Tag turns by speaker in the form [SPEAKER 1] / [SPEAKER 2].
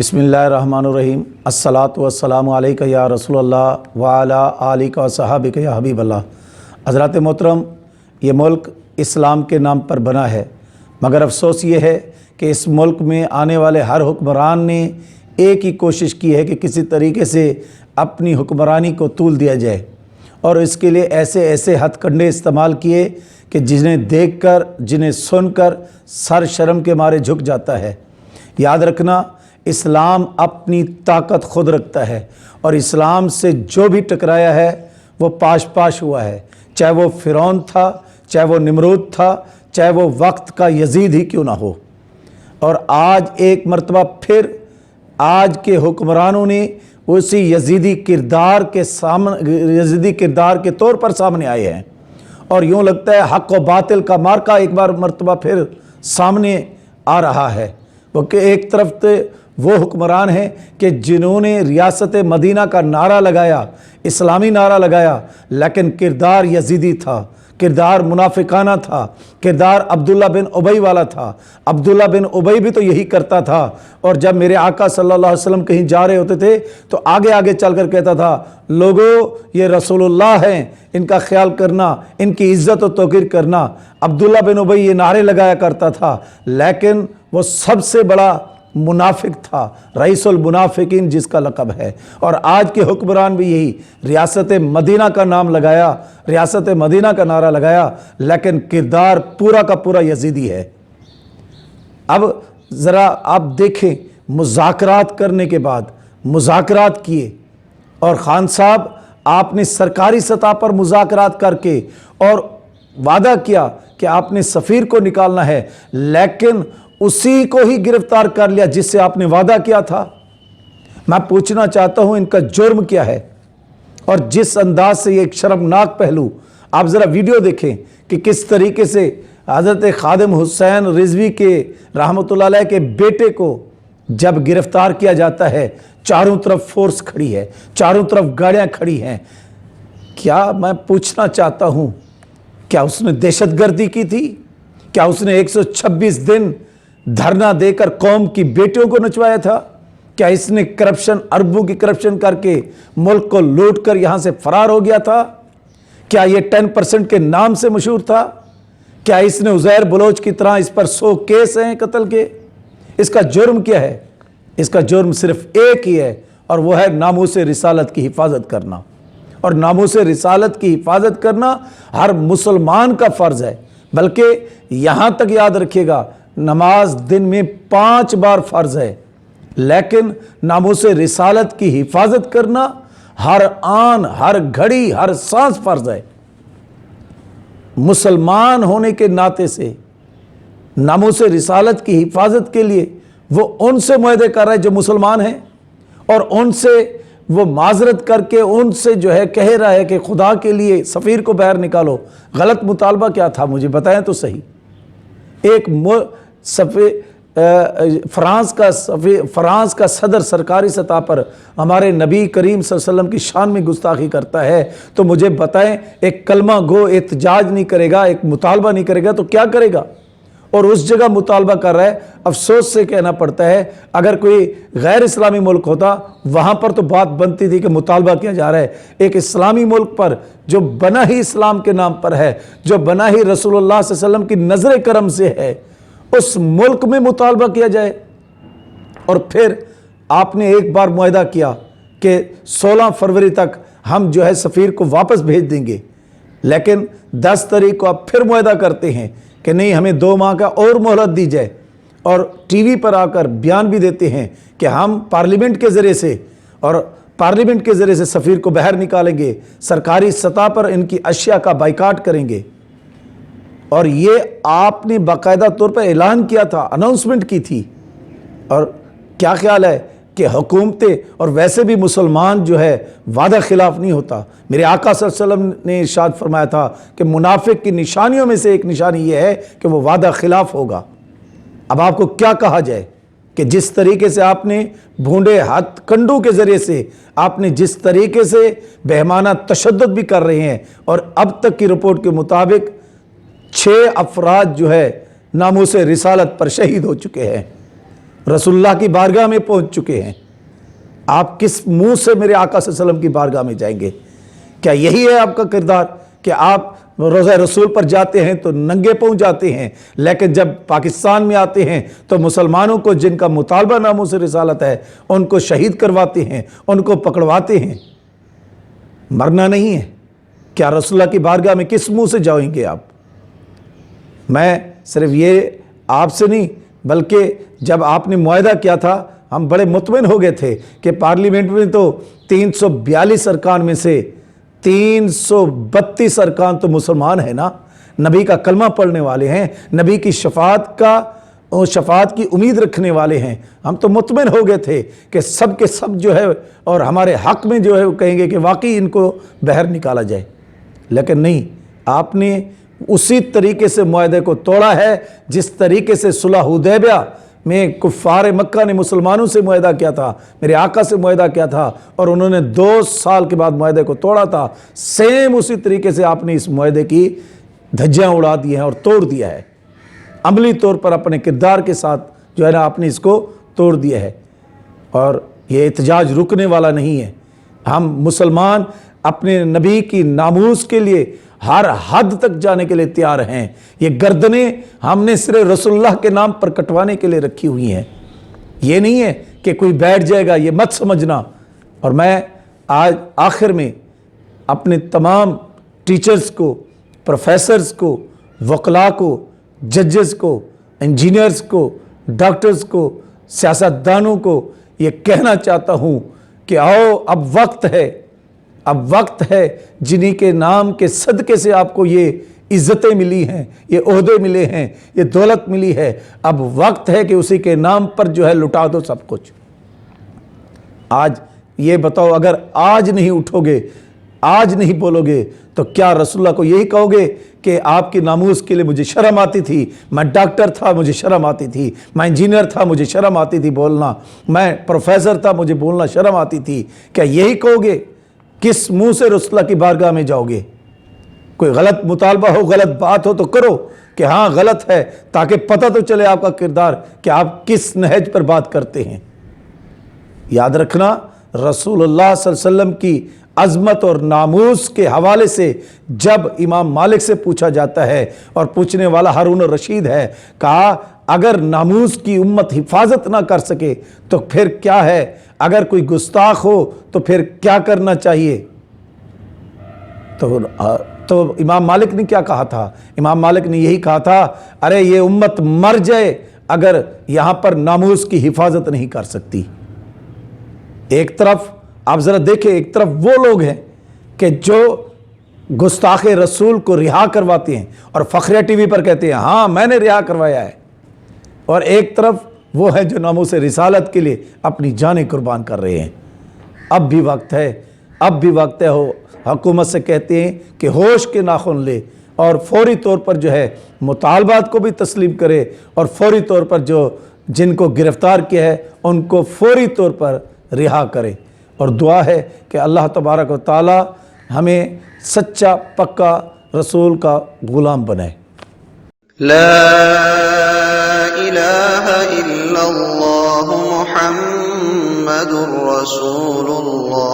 [SPEAKER 1] बिस्मिल्लाहिर्रहमानिर्रहीम। अस्सलातु वस्सलामु अलैका या रसूल अल्लाह व अला आलिका व सहाबिका या हबीब अल्लाह। हज़रात मोहतरम, ये मुल्क इस्लाम के नाम पर बना है, मगर अफसोस ये है कि इस मुल्क में आने वाले हर हुक्मरान ने एक ही कोशिश की है कि किसी तरीके से अपनी हुक्मरानी को तूल दिया जाए, और इसके लिए ऐसे ऐसे हथकंडे इस्तेमाल किए कि जिन्हें देखकर, जिन्हें सुनकर सर शर्म के मारे झुक जाता है। याद रखना, इस्लाम अपनी ताकत खुद रखता है, और इस्लाम से जो भी टकराया है वो पाश पाश हुआ है। चाहे वो फ़िरौन था, चाहे वो निमरूद था, चाहे वो वक्त का यजीद ही क्यों ना हो। और आज एक मरतबा फिर आज के हुक्मरानों ने उसी यजीदी किरदार के तौर पर सामने आए हैं, और यूँ लगता है हक़ व बातिल का मार्का एक बार मरतबा फिर सामने आ रहा है। वो कि एक तरफ तो वो हुक्मरान हैं कि जिन्होंने रियासत मदीना का नारा लगाया, इस्लामी नारा लगाया, लेकिन किरदार यजीदी था, किरदार मुनाफिकाना था, किरदार अब्दुल्ला बिन उबई वाला था। अब्दुल्ला बिन उबई भी तो यही करता था, और जब मेरे आका सल्लल्लाहु अलैहि वसल्लम कहीं जा रहे होते थे तो आगे आगे चल कर कहता था, लोगो ये रसूलुल्लाह हैं, इनका ख्याल करना, इनकी इज़्ज़त और तौक़ीर करना। अब्दुल्ला बिन उबई ये नारे लगाया करता था, लेकिन वो सबसे बड़ा मुनाफिक था, रईसुल मुनाफिकीन जिसका लक़ब है। और आज के हुक्मरान भी यही रियासत मदीना का नाम लगाया, रियासत मदीना का नारा लगाया, लेकिन किरदार पूरा का पूरा यजीदी है। अब ज़रा आप देखें, मुज़ाकरात करने के बाद मुज़ाकरात किए, और ख़ान साहब आपने सरकारी सतह पर मुज़ाकरात करके और वादा किया कि आपने सफ़ीर को निकालना है, लेकिन उसी को ही गिरफ्तार कर लिया जिससे आपने वादा किया था। मैं पूछना चाहता हूं, इनका जुर्म क्या है? और जिस अंदाज से ये एक शर्मनाक पहलू, आप ज़रा वीडियो देखें कि किस तरीके से हज़रत खादिम हुसैन रिजवी के रहमतुल्लाह अलैह के बेटे को जब गिरफ्तार किया जाता है, चारों तरफ फोर्स खड़ी है, चारों तरफ गाड़ियां खड़ी हैं। क्या मैं पूछना चाहता हूं, क्या उसने दहशतगर्दी की थी? क्या उसने 126 दिन धरना देकर कौम की बेटियों को नचवाया था? क्या इसने करप्शन, अरबों की करप्शन करके मुल्क को लूट कर यहां से फरार हो गया था? क्या ये 10% के नाम से मशहूर था? क्या इसने उज़ैर बलोच की तरह इस पर 100 केस हैं कत्ल के? इसका जुर्म क्या है? इसका जुर्म सिर्फ एक ही है, और वह है नामूस रिसालत की हिफाजत करना। और नामूस रिसालत की हिफाजत करना हर मुसलमान का फ़र्ज़ है। बल्कि यहाँ तक याद रखिएगा, नमाज दिन में 5 बार फ़र्ज़ है, लेकिन नामूस रिसालत की हिफाजत करना हर आन, हर घड़ी, हर सांस फ़र्ज़ है। मुसलमान होने के नाते से नामूस रिसालत की हिफाजत के लिए वो उनसे मुआहदे कर रहा है जो मुसलमान हैं, और उनसे वो माजरत करके उनसे जो है कह रहा है कि खुदा के लिए सफ़ीर को बाहर निकालो। गलत मुतालबा क्या था, मुझे बताएं तो सही। एक फ्रांस का सदर सरकारी सतह पर हमारे नबी करीम सल्लल्लाहु अलैहि वसल्लम की शान में गुस्ताखी करता है, तो मुझे बताएं, एक कलमा गो एहतजाज नहीं करेगा, एक मुतालबा नहीं करेगा तो क्या करेगा? और उस जगह मुतालबा कर रहा है। अफसोस से कहना पड़ता है, अगर कोई गैर इस्लामी मुल्क होता वहाँ पर तो बात बनती थी कि मुतालबा किया जा रहा है। एक इस्लामी मुल्क पर जो बना ही इस्लाम के नाम पर है, जो बना ही रसूलुल्लाह सल्लल्लाहु अलैहि वसल्लम की नज़र करम से है, उस मुल्क में मुतालबा किया जाए। और फिर आपने एक बार मुआहदा किया कि 16 फरवरी तक हम जो है सफ़ीर को वापस भेज देंगे, लेकिन 10 तारीख को आप फिर मुआहदा करते हैं कि नहीं, हमें 2 माह का और मोहलत दी जाए, और टीवी पर आकर बयान भी देते हैं कि हम पार्लियामेंट के ज़रिए से, और पार्लियामेंट के ज़रिए से सफ़ीर को बाहर निकालेंगे, सरकारी सतह पर इनकी अशिया का बाइकाट करेंगे। और ये आपने बाकायदा तौर पर ऐलान किया था, अनाउंसमेंट की थी। और क्या ख्याल है कि हुकूमतें, और वैसे भी मुसलमान जो है वादा खिलाफ नहीं होता। मेरे आका सल्लल्लाहु अलैहि वसल्लम ने इरशाद फरमाया था कि मुनाफिक की निशानियों में से एक निशानी ये है कि वो वादा खिलाफ होगा। अब आपको क्या कहा जाए कि जिस तरीके से आपने भूंडे हाथ कंडू के ज़रिए से आपने जिस तरीके से बेहमाना तशद्दुद भी कर रहे हैं, और अब तक की रिपोर्ट के मुताबिक 6 अफराद जो है नामूस रिसालत पर शहीद हो चुके हैं। रसूल अल्लाह की बारगाह में पहुंच चुके हैं। आप किस मुंह से मेरे आका सल्लल्लाहु अलैहि वसल्लम की बारगाह में जाएंगे? क्या यही है आपका किरदार कि आप रोज़ा रसूल पर जाते हैं तो नंगे पहुंच जाते हैं, लेकिन जब पाकिस्तान में आते हैं तो मुसलमानों को जिनका मुतालबा नामों से रिसालत है उनको शहीद करवाते हैं, उनको पकड़वाते हैं? मरना नहीं है। क्या रसूलुल्लाह की बारगाह में किस मुंह से जाएंगे आप? मैं सिर्फ ये आपसे नहीं, बल्कि जब आपने मुआहदा किया था हम बड़े मुतमिन हो गए थे कि पार्लियामेंट में तो 342 अरकान में से 332 अरकान तो मुसलमान है ना, नबी का कलमा पढ़ने वाले हैं, नबी की शफात की उम्मीद रखने वाले हैं। हम तो मुतमिन हो गए थे कि सब के सब जो है और हमारे हक़ में जो है वो कहेंगे कि वाकई इनको बाहर निकाला जाए। लेकिन नहीं, आपने उसी तरीके से मुआहदे को तोड़ा है जिस तरीके से सुलह हुदैबिया में कुफ़ार मक्का ने मुसलमानों से मुआहदा किया था, मेरे आका से मुआहदा किया था और उन्होंने 2 साल के बाद मुआहदे को तोड़ा था। सेम उसी तरीके से आपने इस मुआहदे की धज्जियाँ उड़ा दी हैं और तोड़ दिया है। अमली तौर पर अपने किरदार के साथ जो है ना आपने इसको तोड़ दिया है। और ये एहतजाज रुकने वाला नहीं है। हम मुसलमान अपने नबी की नामूस के लिए हर हद तक जाने के लिए तैयार हैं। ये गर्दनें हमने सिर्फ रसूलुल्लाह के नाम पर कटवाने के लिए रखी हुई हैं। ये नहीं है कि कोई बैठ जाएगा, ये मत समझना। और मैं आज आखिर में अपने तमाम टीचर्स को, प्रोफेसर्स को, वकला को, जजेस को, इंजीनियर्स को, डॉक्टर्स को, सियासतदानों को ये कहना चाहता हूँ कि आओ, अब वक्त है जिन्हीं के नाम के सदक़े से आपको ये इज़्ज़तें मिली हैं, ये ओहदे मिले हैं, ये दौलत मिली है। अब वक्त है कि उसी के नाम पर जो है लुटा दो सब कुछ। आज ये बताओ, अगर आज नहीं उठोगे, आज नहीं बोलोगे तो क्या रसूलुल्लाह को यही कहोगे कि आपकी नामूस के लिए मुझे शर्म आती थी, मैं डॉक्टर था मुझे शर्म आती थी, मैं इंजीनियर था मुझे शर्म आती थी बोलना, मैं प्रोफेसर था मुझे बोलना शर्म आती थी? क्या यही कहोगे? किस मुंह से रसूलुल्लाह की बारगाह में जाओगे? कोई गलत मुतालबा हो, गलत बात हो तो करो कि हाँ गलत है, ताकि पता तो चले आपका किरदार कि आप किस नहज पर बात करते हैं। याद रखना, रसूलुल्लाह सल्लल्लाहु अलैहि वसल्लम की अज़मत और नामूस के हवाले से जब इमाम मालिक से पूछा जाता है और पूछने वाला हारून रशीद है, कहा अगर नामूस की उम्मत हिफाजत ना कर सके तो फिर क्या है, अगर कोई गुस्ताख हो तो फिर क्या करना चाहिए? तो इमाम मालिक ने क्या कहा था? इमाम मालिक ने यही कहा था, अरे ये उम्मत मर जाए अगर यहाँ पर नामूस की हिफाजत नहीं कर सकती। एक तरफ आप ज़रा देखें, एक तरफ वो लोग हैं कि जो गुस्ताख रसूल को रिहा करवाते हैं और फ़ख्रिया टीवी पर कहते हैं हाँ मैंने रिहा करवाया है, और एक तरफ वो है जो नामूस रिसालत के लिए अपनी जानें कुर्बान कर रहे हैं। अब भी वक्त है, अब भी वक्त है। हो हुकूमत से कहते हैं कि होश के नाखुन ले और फौरी तौर पर जो है मुतालबात को भी तस्लीम करे और फौरी तौर पर जो जिनको गिरफ़्तार किया है उनको फौरी तौर पर रिहा करे। और दुआ है कि अल्लाह तबारक व तआला हमें सच्चा पक्का रसूल का गुलाम बनाए।
[SPEAKER 2] ला इलाहा इल्लल्लाहु मुहम्मदुर रसूलुल्लाह।